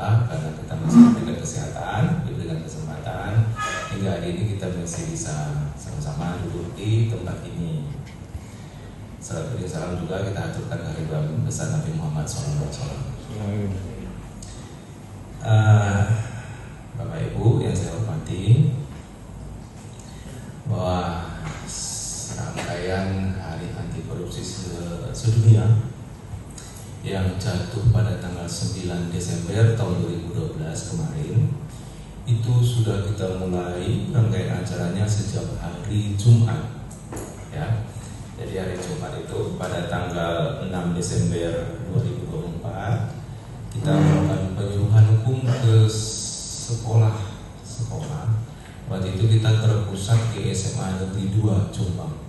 Allah karena kita masih diberikan kesehatan, diberikan kesempatan hingga hari ini kita masih bisa sama-sama duduk di tempat ini. Salam juga kita aturkan kehadiran besar Nabi Muhammad SAW. Bapak Ibu yang saya hormati, bahwa rangkaian Hari Anti Korupsi Sedunia yang jatuh pada tanggal 9 Desember tahun 2012 kemarin itu sudah kita mulai rangkaian acaranya sejak hari Jumat, ya. Jadi hari Jumat itu pada tanggal 6 Desember 2024 kita melakukan penyuluhan hukum ke sekolah. Waktu itu kita terpusat di SMA Negeri 2 Jombang.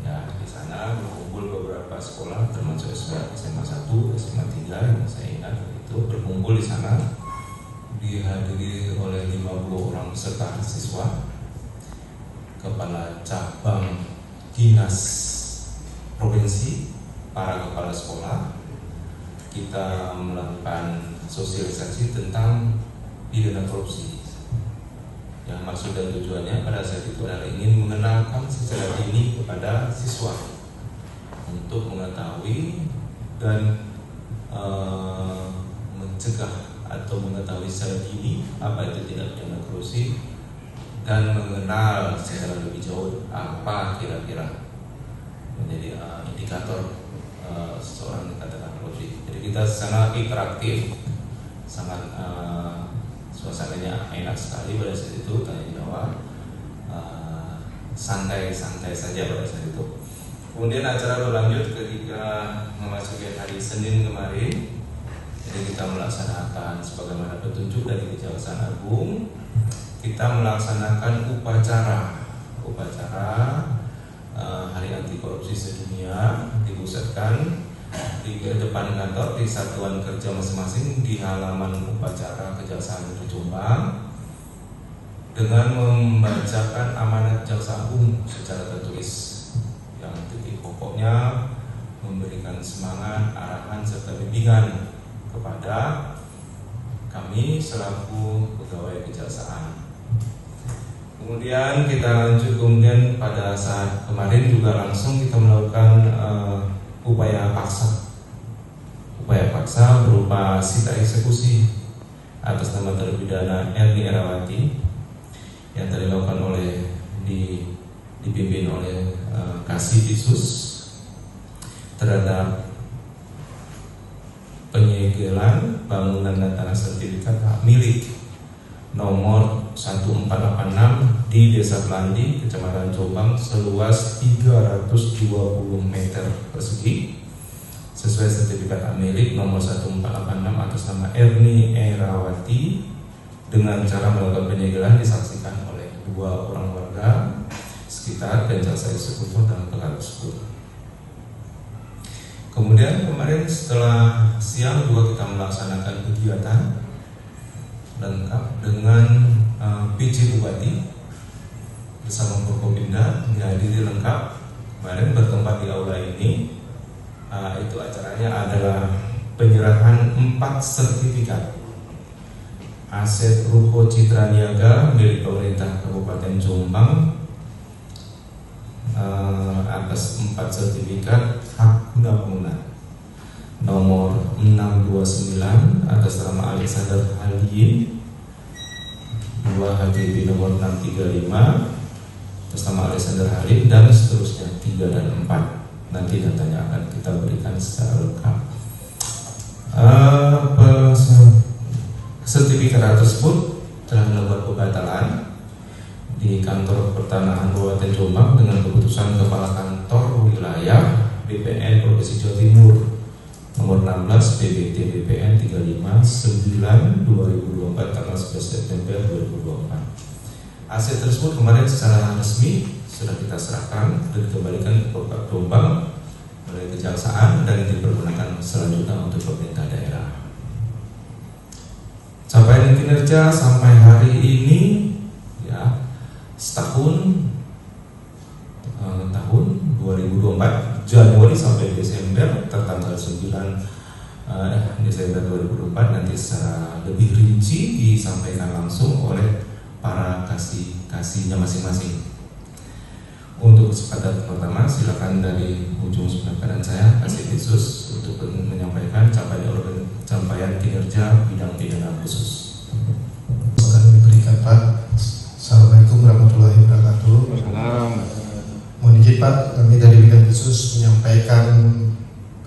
Ya, di sana berkumpul beberapa sekolah termasuk SMA 1, SMA 3 yang saya ingat itu berkumpul di sana, dihadiri oleh 50 orang peserta siswa, kepala cabang dinas provinsi, para kepala sekolah. Kita melakukan sosialisasi tentang pidana korupsi. Yang maksud dan tujuannya pada saat itu adalah ingin mengenalkan secara dini kepada siswa untuk mengetahui dan mencegah atau mengetahui secara dini apa itu tindak pidana korupsi dan mengenal secara lebih jauh apa kira-kira menjadi indikator seseorang dikatakan korupsi. Jadi kita sangat interaktif, sangat suasananya enak sekali pada saat itu, tanya jawab, santai-santai saja pada saat itu. Kemudian acara berlanjut ketika memasuki hari Senin kemarin. Jadi kita melaksanakan sebagaimana petunjuk dari Kejaksaan Agung, kita melaksanakan upacara Hari Anti Korupsi Sedunia, dipusatkan di depan kantor di satuan kerja masing-masing di halaman upacara Kejaksaan Negeri Jombang dengan membacakan amanat Jaksa Agung secara tertulis yang titik pokoknya memberikan semangat, arahan serta bimbingan kepada kami selaku pegawai kejaksaan. Kemudian kita lanjut, pada saat kemarin juga langsung kita melakukan upaya paksa berupa sita eksekusi atas nama terpidana Erni Erawati yang dilakukan dipimpin oleh Kasiditsus terhadap penyegelan bangunan dan tanah sertifikat hak milik nomor 1486 di Desa Pelandi, Kecamatan Jombang seluas 320 meter persegi sesuai sertifikat hak milik nomor 1486 atas nama Erni Erawati dengan cara melakukan penyegelan disaksikan oleh 2 orang warga sekitar dan jaksa eksekutor dalam perkara tersebut. Kemudian kemarin setelah siang juga kita melaksanakan kegiatan lengkap dengan PJ Bupati bersama Forkopimda dihadiri lengkap. Kemarin bertempat di aula ini. Itu acaranya adalah penyerahan 4 sertifikat aset ruko Citra Niaga milik pemerintah Kabupaten Jombang atas 4 sertifikat hak guna bangunan nomor 629 atas nama Alexander Haliin, 2 HGB nomor 635 atas nama Alexander Haliin, dan seterusnya 3 dan 4. Nanti datanya akan kita berikan secara lengkap. Sertifikat tersebut telah dilakukan pembatalan di kantor pertanahan Kabupaten Jombang dengan keputusan Kepala Kantor Wilayah BPN Provinsi Jawa Timur nomor 16 PBT BPN 359 2024 tanggal 11 September 2024. Aset tersebut kemarin secara resmi sudah kita serahkan dan dikembalikan ke Kota Jombang oleh Kejaksaan dan dipergunakan selanjutnya untuk pemerintah daerah. Capaian kinerja sampai hari ini ya setahun tahun 2024 Januari sampai Desember tertanggal 9 Desember 2024 nanti secara dirinci disampaikan langsung oleh para kasihnya masing-masing. Untuk kesempatan pertama, silakan dari ujung sebelah kanan saya, Kasih Khusus, untuk menyampaikan capaian kinerja bidang pidana khusus. Kami berikan Pak. Assalamualaikum warahmatullahi wabarakatuh. Mohon izin Pak, kami dari bidang khusus menyampaikan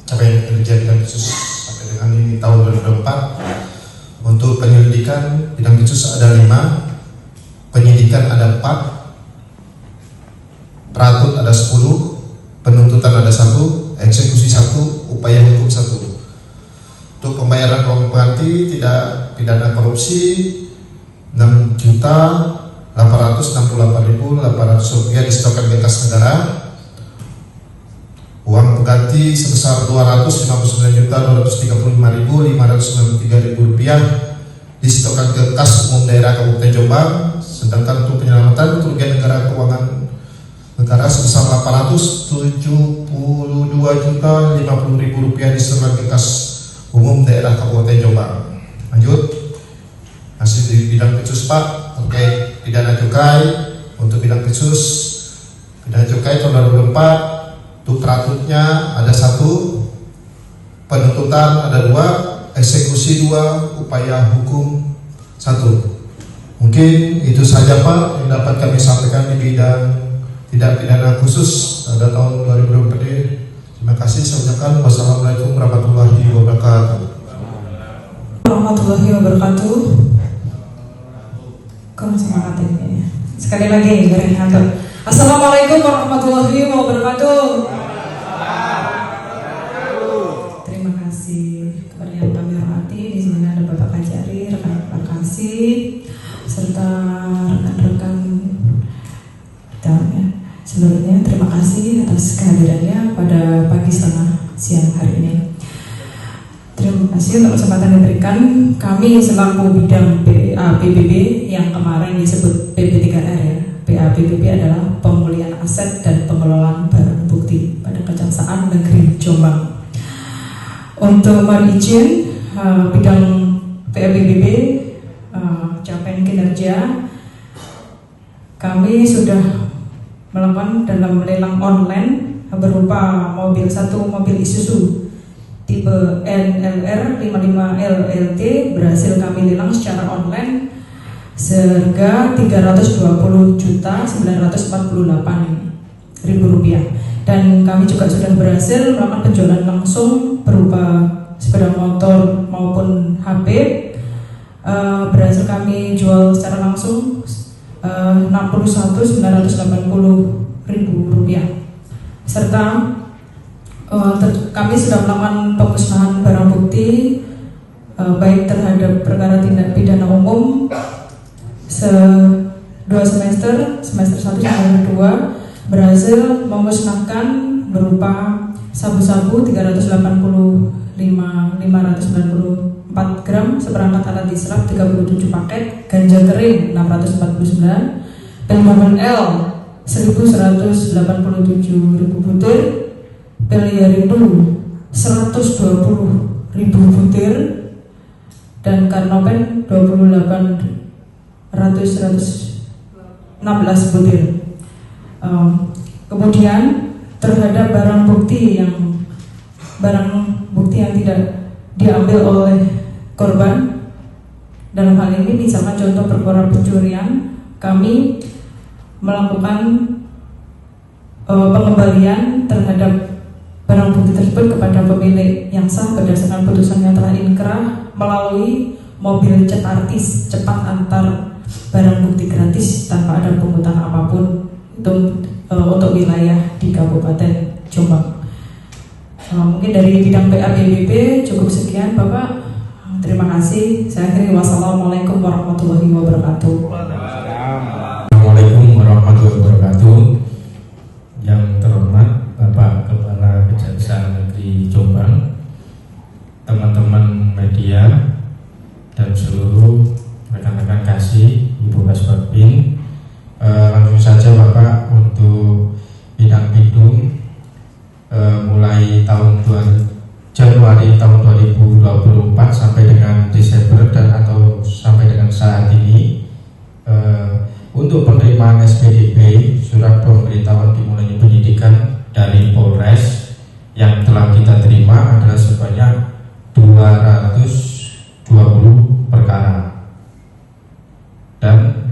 capaian kinerja bidang khusus sampai dengan ini tahun 2024. Untuk penyelidikan bidang khusus ada 5, penyidikan ada 4, peratut ada 10, penuntutan ada 1, eksekusi 1, upaya hukum 1. Untuk pembayaran uang pengganti tidak pidana korupsi 6.868.800 rupiah disetorkan ke kas negara. Uang pengganti sebesar 259.235.593 rupiah disetorkan ke kas umum daerah Kabupaten Jombang. Sedangkan untuk penyelamatan kerugian negara keuangan negara sebesar 872.050.000 rupiah disetorkan ke kas umum daerah Kabupaten Jombang. Lanjut, masih di bidang khusus Pak, terkait pidana cukai. Untuk bidang khusus pidana cukai tahun 2024, untuk peratutnya ada 1, penuntutan ada 2, eksekusi 2, upaya hukum 1. Mungkin itu saja Pak yang dapat kami sampaikan di bidang tidak pidana khusus pada tahun 2024. Terima kasih. Saya ucapkan wassalamualaikum warahmatullahi wabarakatuh. Warahmatullahi wabarakatuh. Kurang semangat ini. Sekali lagi dari kantor. Assalamualaikum warahmatullahi wabarakatuh. Terima kasih kepada yang kami hormati. Di sini ada Bapak Kajari, rekan-rekan kasih, serta rekan-rekan seluruhnya. Terima kasih atas kehadirannya pada pagi siang hari ini. Terima kasih untuk kesempatan yang diberikan. Kami selaku bidang PAPBB yang kemarin disebut PP3R ya. PAPBB adalah pemulihan aset dan pengelolaan barang bukti pada Kejaksaan Negeri Jombang. Untuk mohon izin bidang PAPBB capaian kinerja, kami sudah melakukan dalam lelang online berupa mobil Isuzu tipe NLR 55LLT berhasil kami lelang secara online seharga Rp320.948.000 dan kami juga sudah berhasil melakukan penjualan langsung berupa sepeda motor maupun HP. Berhasil kami jual secara langsung Rp61.980.000 serta kami sudah melakukan pemusnahan barang bukti baik terhadap perkara tindak pidana umum 2 semester 1 dan 2 berhasil memusnahkan berupa sabu-sabu 385.594 gram, seperangkat alat israf 37 paket, ganja kering 649, pil L 1.187.000 butir, pil Yarindo 120.000 butir, dan Karnopen 116 butir. Kemudian terhadap barang bukti yang tidak diambil oleh korban, dalam hal ini misalkan contoh perkara pencurian, kami melakukan pengembalian terhadap barang bukti tersebut kepada pemilik yang sah berdasarkan putusan yang telah inkrah melalui mobil artis cepat antar barang bukti gratis tanpa ada pungutan apapun untuk wilayah di Kabupaten Jombang. Mungkin dari bidang PAPBB cukup sekian Bapak. Terima kasih. Saya akhiri. Wassalamualaikum warahmatullahi wabarakatuh. Assalamualaikum warahmatullahi wabarakatuh. Yang terhormat Bapak Kepala Kejaksaan Negeri Jombang, teman-teman media, dan seluruh rekan-rekan kasih, Ibu Kasbarbin. Langsung saja Bapak, untuk bidang Bidung mulai Januari tahun 2024 sampai dengan Desember dan atau sampai sebanyak 220 perkara dan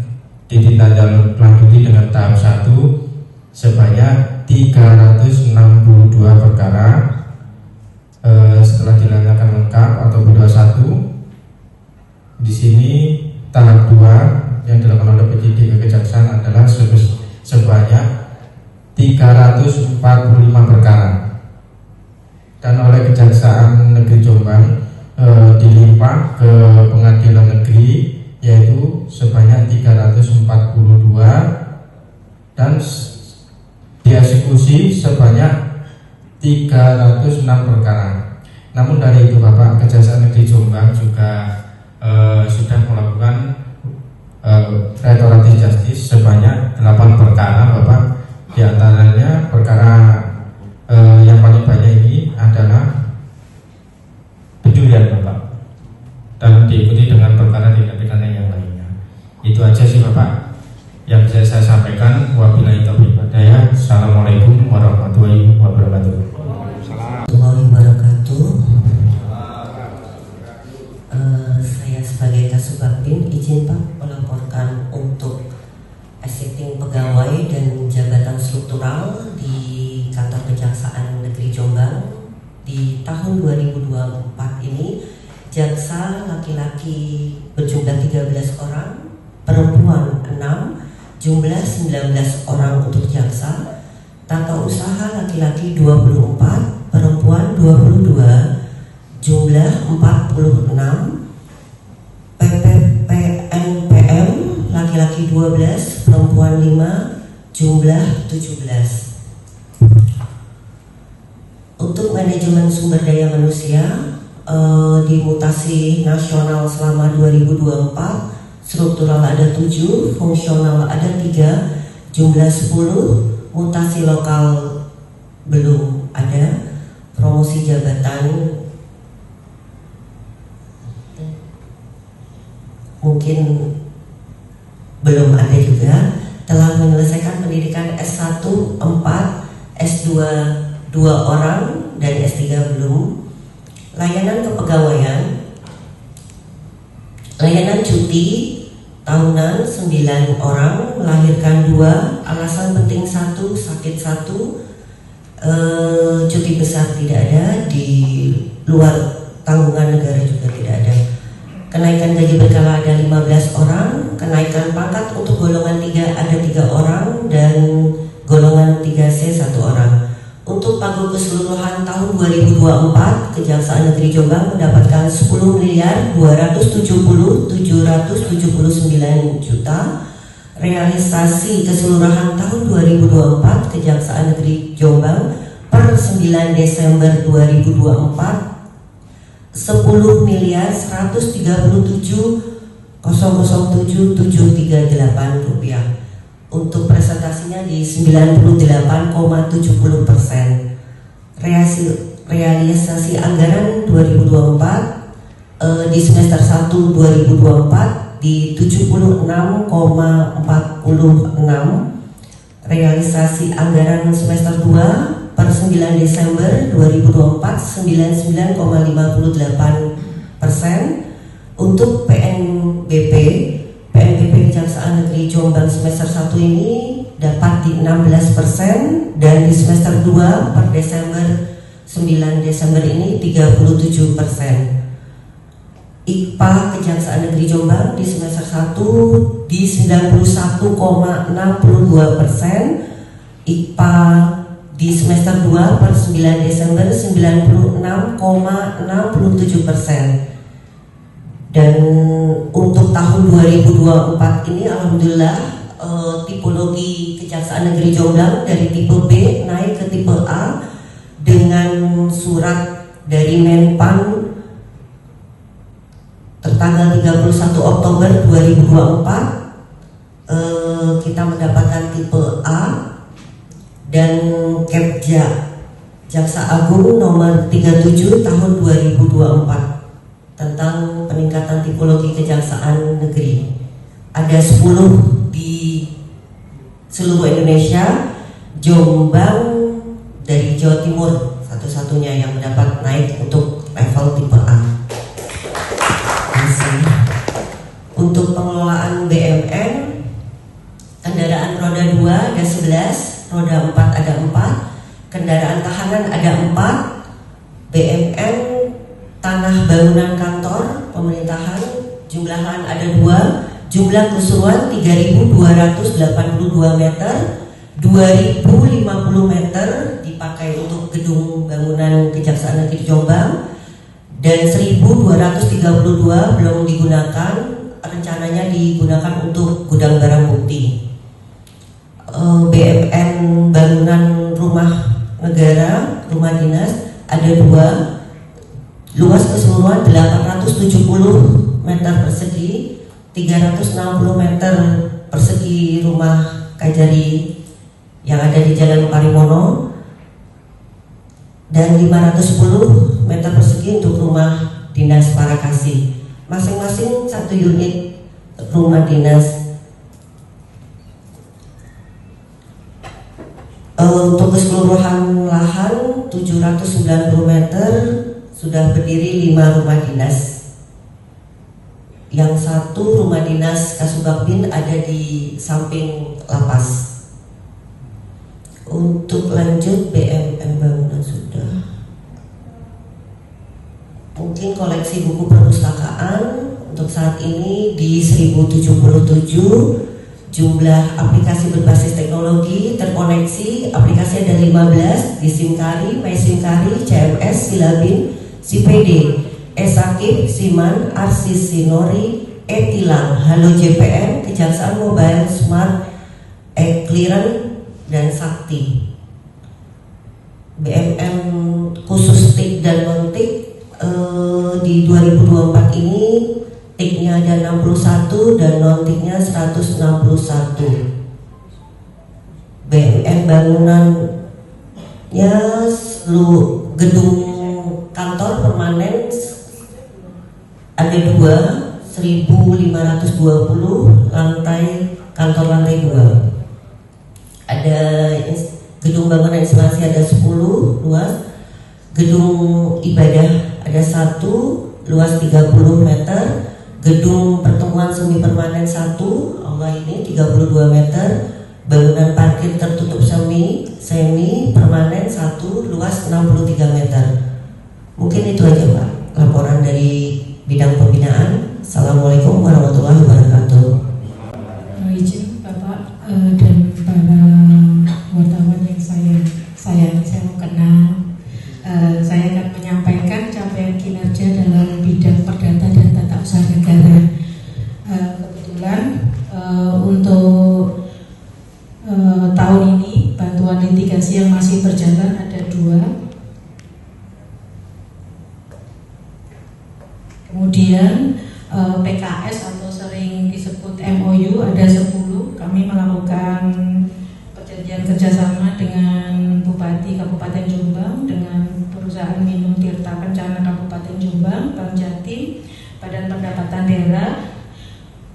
ditindaklanjuti dengan tahap 1 sebanyak 362 perkara. Setelah dilaksanakan lengkap atau B21, di sini tahap 2 yang dilakukan oleh penyidik kejaksaan adalah sebanyak 345 perkara, dan oleh Kejaksaan Negeri Jombang dilimpah ke Pengadilan Negeri yaitu sebanyak 342 dan dieksekusi sebanyak 306 perkara. Namun dari itu Bapak, Kejaksaan Negeri Jombang juga sudah melakukan restoratif justice sebanyak 8 perkara Bapak. Di antaranya perkara yang paling banyak ini adalah pencurian Bapak, dan diikuti dengan perkara tindak pidana yang lainnya. Itu aja sih Bapak yang bisa saya sampaikan. Wabillahi taufiq wal hidayah. Assalamualaikum warahmatullahi wabarakatuh. Warahmatullahi wabarakatuh. Saya sebagai Kasubagdim izin Pak melaporkan untuk exiting pegawai dan jabatan struktural di Kantor Kejaksaan Negeri Jombang di tahun 2024 ini. Jaksa laki-laki berjumlah 13 orang, perempuan 6, jumlah 19 orang untuk jaksa. Tata usaha laki-laki 24, perempuan 22, jumlah 46. PPPNPM laki-laki 12, perempuan 5, jumlah 17. Untuk manajemen sumber daya manusia di mutasi nasional selama 2024, struktural ada 7, fungsional ada 3, jumlah 10. Mutasi lokal belum ada. Promosi jabatan mungkin belum ada juga. Telah menyelesaikan pendidikan S1 4, S2 2 orang, dan S3 belum. Layanan kepegawaian, layanan cuti tahunan 9 orang, melahirkan 2, alasan penting 1, sakit 1, cuti besar tidak ada, di luar tanggungan negara juga tidak ada. Kenaikan gaji berkala ada 15 orang, kenaikan pangkat untuk golongan 3 ada 3 orang, dan golongan 3C 1 orang. Untuk pagu keseluruhan tahun 2024, Kejaksaan Negeri Jombang mendapatkan 10.270.779 juta. Realisasi keseluruhan tahun 2024 Kejaksaan Negeri Jombang per 9 Desember 2024 10.137.007.738 rupiah. Untuk presentasinya di 98,70%. Realisasi anggaran 2024 di semester 1 2024 di 76,46. Realisasi anggaran semester 2 per 9 Desember 2024 99,58%. Untuk PNBP Kejaksaan Negeri Jombang semester 1 ini dapat di 16%, dan di semester 2 per Desember 9 Desember ini 37%. IKPA Kejaksaan Negeri Jombang di semester 1 di 91,62%. IKPA di semester 2 per 9 Desember 96,67%. Dan untuk tahun 2024 ini alhamdulillah tipologi Kejaksaan Negeri Jombang dari tipe B naik ke tipe A dengan surat dari Menpan tertanggal 31 Oktober 2024 kita mendapatkan tipe A, dan Kepja Jaksa Agung nomor 37 tahun 2024 tentang peningkatan tipologi kejaksaan negeri. Ada 10 di seluruh Indonesia. Jombang dari Jawa Timur satu-satunya yang mendapat naik untuk level tipe A. Untuk pengelolaan BMN, kendaraan roda 2 ada 11, roda 4 ada 4, kendaraan tahanan ada 4, BMN tanah bangunan kantor pemerintahan jumlah lahan ada 2, jumlah keseluruhan 3.282 meter, 2.050 meter dipakai untuk gedung bangunan Kejaksaan Negeri Jombang, dan 1.232 belum digunakan, rencananya digunakan untuk gudang barang bukti. BMN bangunan rumah negara, rumah dinas ada 2, luas keseluruhan 870 meter persegi, 360 meter persegi rumah Kajari yang ada di Jalan Parimono, dan 510 meter persegi untuk rumah dinas Parakasi. Masing-masing 1 unit rumah dinas. Untuk keseluruhan lahan 790 meter sudah berdiri 5 rumah dinas. Yang 1 rumah dinas Kasubagpin ada di samping lapas. Untuk lanjut BMN bangunan sudah. Mungkin koleksi buku perpustakaan untuk saat ini di 1077, jumlah aplikasi berbasis teknologi terkoneksi, aplikasi ada 15 di Simkari, MySimkari, CMS, Silabin, CPD, Esakip, Siman, Arsis, Sinori, Etilang, Halo JPN, Kejaksaan Mobile, Smart, Clearance, dan Sakti. BMN khusus TIK dan non-TIK di 2024 ini TIK-nya ada 61 dan non-TIK-nya 161. BMN bangunannya seluruh gedung kantor permanen ada 2, 1.520 lantai, kantor lantai 2. Ada gedung bangunan instalasi ada 10 luas, gedung ibadah ada 1 luas 30 meter, gedung pertemuan semi permanen 1 aula ini 32 meter, bangunan parkir tertutup semi permanen 1 luas 63 meter. Mungkin itu aja Pak laporan dari bidang pembinaan. Assalamualaikum warahmatullahi wabarakatuh. Izin Bapak dan para wartawan yang saya mau kenal, saya akan menyampaikan capaian kinerja dalam bidang perdata dan tata usaha negara. Kebetulan untuk tahun ini bantuan litigasi yang masih berjalan ada 2. Kemudian PKS atau sering disebut MOU ada 10. Kami melakukan perjanjian kerjasama dengan Bupati Kabupaten Jombang, dengan perusahaan minum Tirta Kencana Kabupaten Jombang, Bank Jatim, Badan Pendapatan Daerah,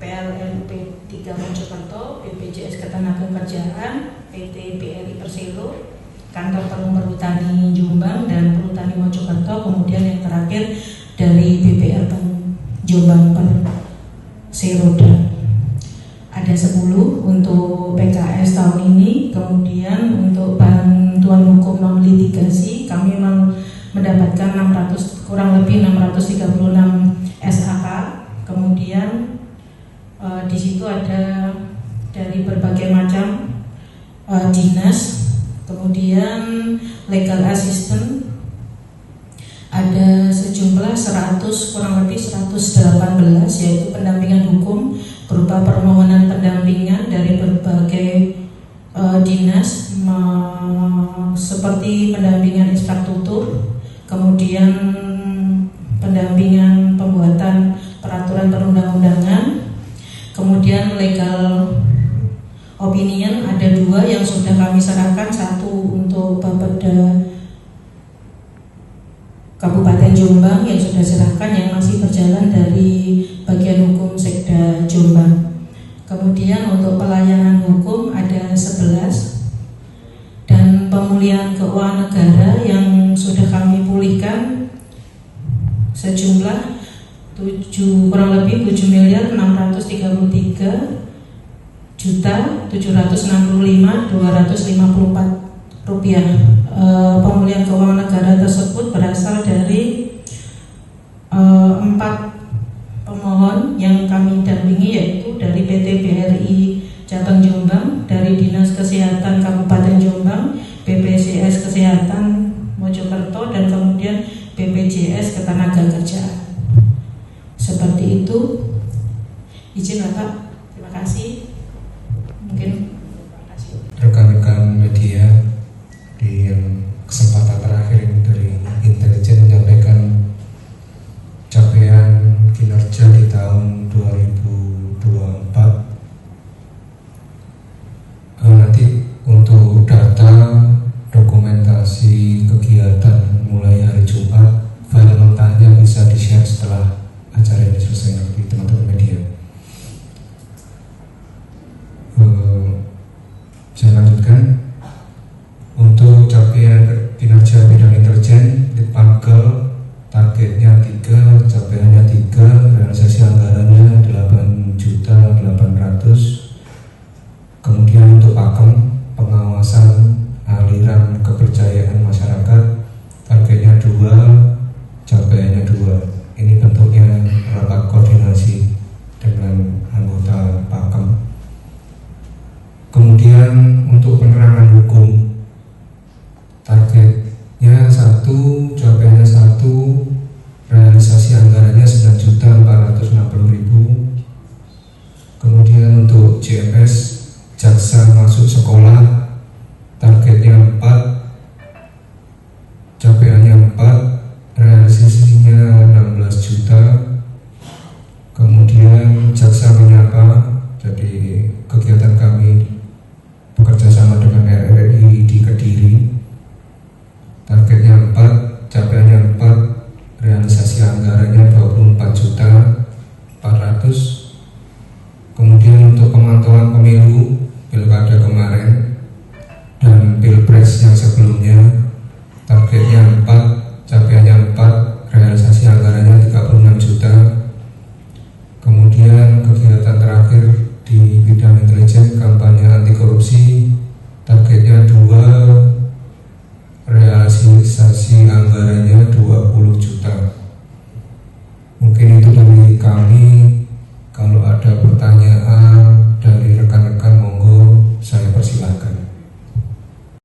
PLN P3 Mojokerto, BPJS Ketenagakerjaan, PT BRI Persero, Kantor Perhutani Jombang dan Perhutani Mojokerto. Kemudian yang terakhir dari BPR Jombang Perseroda ada 10 untuk PKS tahun ini. Kemudian untuk bantuan hukum non litigasi kami mendapatkan kurang lebih 636 SAK. Kemudian di situ ada dari berbagai macam dinas. Kemudian legal assistant ada sejumlah kurang lebih 118, yaitu pendampingan hukum berupa permohonan pendampingan dari berbagai dinas seperti pendampingan infrastruktur, kemudian pendampingan pembuatan peraturan perundang-undangan, kemudian legal opinion ada 2 yang sudah kami serahkan, 1 untuk Bapeda Kabupaten Jombang yang sudah serahkan, yang masih berjalan dari bagian hukum Sekda Jombang. Kemudian untuk pelayanan hukum ada 11, dan pemulihan keuangan negara yang sudah kami pulihkan kurang lebih 7.633.765.254 rupiah. Pemulihan keuangan negara tersebut berasal dari 4 pemohon yang kami dampingi, yaitu dari PT BRI Jateng Jombang, dari Dinas Kesehatan Kabupaten Jombang, BPJS Kesehatan Mojokerto, dan kemudian BPJS Ketenagakerjaan. Seperti itu. Izin Bapak, terima kasih. Mungkin terima kasih. Rekan-rekan media, di kesempatan terakhir ini dari intelijen menyampaikan capaian kinerja di tahun 2024. Nanti untuk data dokumentasi kegiatan mulai hari Jumat, file mentahnya bisa di-share setelah acara ini selesai nanti teman-teman media. Saya lanjutkan. Untuk capaian kinerja bidang intelijen, Litbangkel targetnya 3, capaiannya 3, realisasi anggarannya 8.800.000. Kemudian untuk Pakem, pengawasan aliran kepercayaan masyarakat, targetnya 2, capaiannya 2. Ini bentuknya rapat koordinasi dengan anggota Pakem. Kemudian untuk penerangan hukum, targetnya 1, capaiannya 1, realisasi anggarannya 9.460.000. Kemudian untuk JMS, jaksa masuk sekolah, targetnya 4, capaiannya 4, realisasinya 16 juta. Kemudian jaksa menyapa, jadi kegiatan kami bekerja sama dengan RRI di Kediri, targetnya 4, capaiannya 4, realisasi anggarannya 24.400.000. Kemudian untuk pemantauan pemilu pilkada kemarin dan pilpres yang sebelumnya, targetnya 4, capaiannya 4, realisasi anggarannya 36 juta. Kemudian kegiatan terakhir di bidang intelijen, kampanye anti korupsi, targetnya 2, realisasi anggarannya 20 juta.